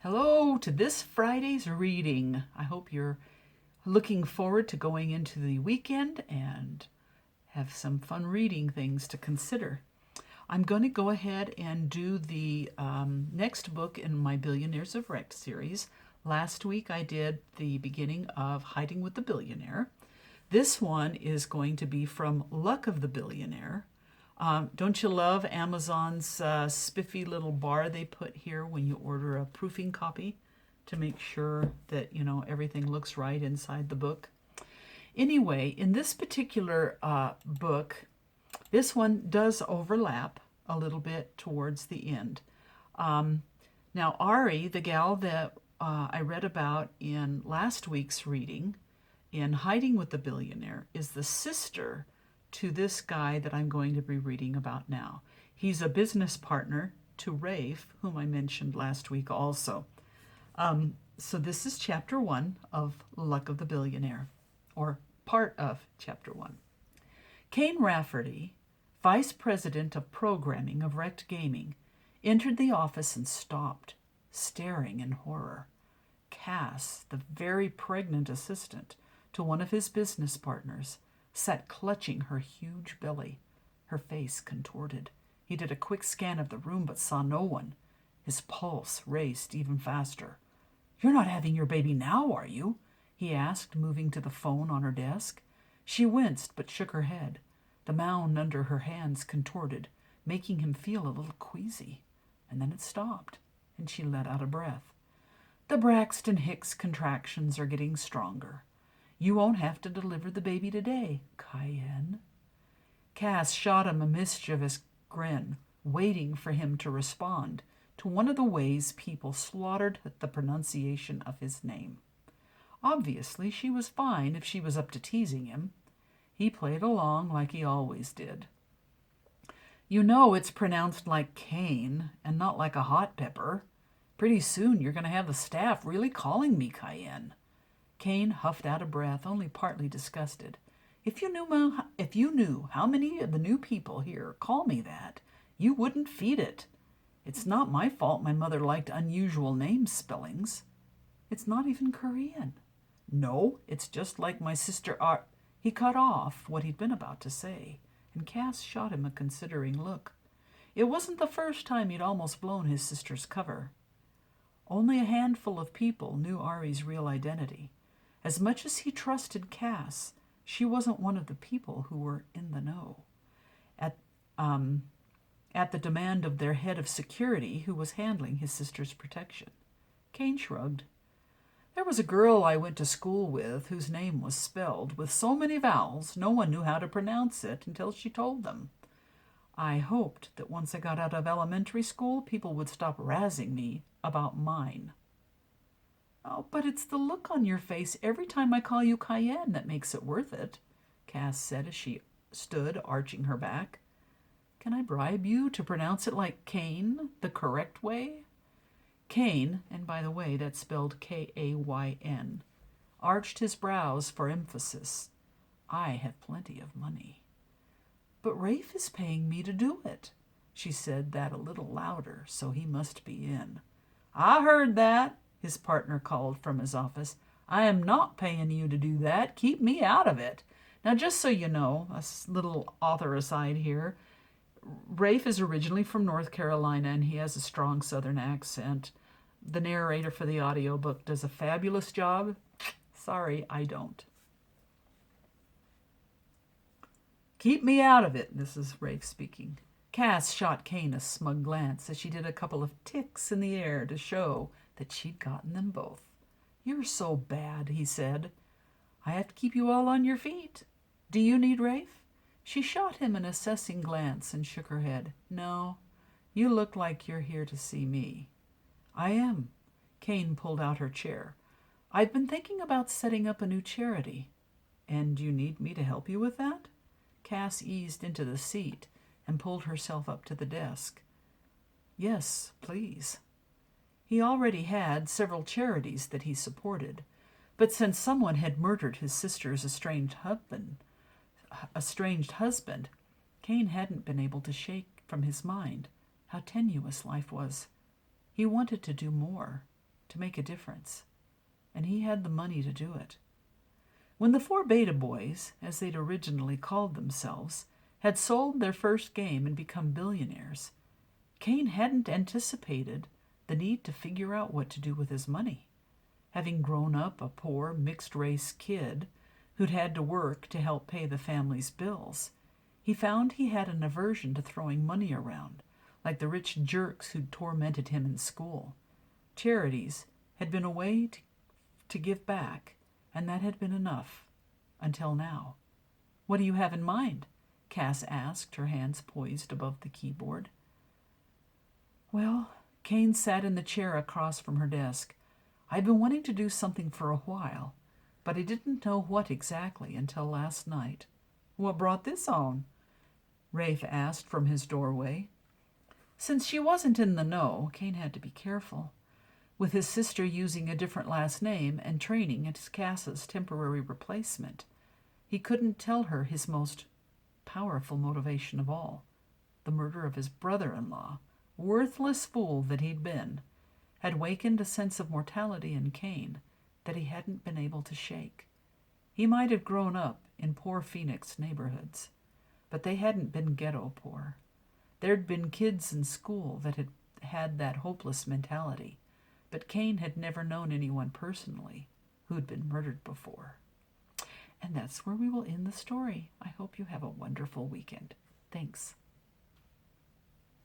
Hello to this Friday's reading. I hope you're looking forward to going into the weekend and have some fun reading things to consider. I'm going to go ahead and do the next book in my Billionaires of Wrecked series. Last week I did the beginning of Hiding with the Billionaire. This one is going to be from Luck of the Billionaire. Don't you love Amazon's spiffy little bar they put here when you order a proofing copy to make sure that, everything looks right inside the book? Anyway, in this particular book, this one does overlap a little bit towards the end. Now, Ari, the gal that I read about in last week's reading, in Hiding with the Billionaire, is the sister to this guy that I'm going to be reading about now. He's a business partner to Rafe, whom I mentioned last week also. So this is chapter 1 of Luck of the Billionaire, or part of chapter 1. Kayn Rafferty, vice president of programming of Wrecked Gaming, entered the office and stopped, staring in horror. Cass, the very pregnant assistant to one of his business partners, sat clutching her huge belly, her face contorted. He did a quick scan of the room but saw no one. His pulse raced even faster. "You're not having your baby now, are you?" he asked, moving to the phone on her desk. She winced but shook her head. The mound under her hands contorted, making him feel a little queasy. And then it stopped, and she let out a breath. "The Braxton Hicks contractions are getting stronger. You won't have to deliver the baby today, Kayn." Cass shot him a mischievous grin, waiting for him to respond to one of the ways people slaughtered the pronunciation of his name. Obviously, she was fine if she was up to teasing him. He played along like he always did. "You know it's pronounced like Cain and not like a hot pepper. Pretty soon you're going to have the staff really calling me Kayn." Cain huffed out a breath, only partly disgusted. If you knew how many of the new people here call me that, you wouldn't feed it. It's not my fault my mother liked unusual name spellings. It's not even Korean. No, it's just like my sister He cut off what he'd been about to say, and Cass shot him a considering look. It wasn't the first time he'd almost blown his sister's cover. Only a handful of people knew Ari's real identity. As much as he trusted Cass, she wasn't one of the people who were in the know. At the demand of their head of security, who was handling his sister's protection. Cain shrugged. "There was a girl I went to school with whose name was spelled with so many vowels no one knew how to pronounce it until she told them. I hoped that once I got out of elementary school, people would stop razzing me about mine." "Oh, but it's the look on your face every time I call you Kayn that makes it worth it," Cass said as she stood, arching her back. "Can I bribe you to pronounce it like Cain, the correct way?" Cain, and by the way, that's spelled Kayn, arched his brows for emphasis. "I have plenty of money." "But Rafe is paying me to do it." She said that a little louder, so he must be in. "I heard that," his partner called from his office. "I am not paying you to do that. Keep me out of it. Now, just so you know, a little author aside here, Rafe is originally from North Carolina, and he has a strong Southern accent. The narrator for the audiobook does a fabulous job. Sorry, I don't. Keep me out of it," this is Rafe speaking. Cass shot Cain a smug glance as she did a couple of ticks in the air to show that she'd gotten them both. "You're so bad," he said. "I have to keep you all on your feet. Do you need Rafe?" She shot him an assessing glance and shook her head. "No, you look like you're here to see me." "I am." Cain pulled out her chair. "I've been thinking about setting up a new charity." "And you need me to help you with that?" Cass eased into the seat and pulled herself up to the desk. "Yes, please." He already had several charities that he supported, but since someone had murdered his sister's estranged husband, Cain hadn't been able to shake from his mind how tenuous life was. He wanted to do more. to make a difference, and he had the money to do it. When the four Beta Boys, as they'd originally called themselves, had sold their first game and become billionaires, Kayn hadn't anticipated the need to figure out what to do with his money. Having grown up a poor, mixed-race kid who'd had to work to help pay the family's bills, he found he had an aversion to throwing money around, like the rich jerks who'd tormented him in school. Charities had been a way to give back, and that had been enough, until now. "What do you have in mind?" Cass asked, her hands poised above the keyboard. "Well," Kayn sat in the chair across from her desk. "I'd been wanting to do something for a while, but I didn't know what exactly until last night." "What brought this on?" Rafe asked from his doorway. Since she wasn't in the know, Kayn had to be careful. With his sister using a different last name and training as Cass's temporary replacement, he couldn't tell her his most powerful motivation of all, the murder of his brother-in-law. Worthless fool that he'd been, had wakened a sense of mortality in Kayn that he hadn't been able to shake. He might have grown up in poor Phoenix neighborhoods, but they hadn't been ghetto poor. There'd been kids in school that had had that hopeless mentality, but Kayn had never known anyone personally who'd been murdered before. And that's where we will end the story. I hope you have a wonderful weekend. Thanks.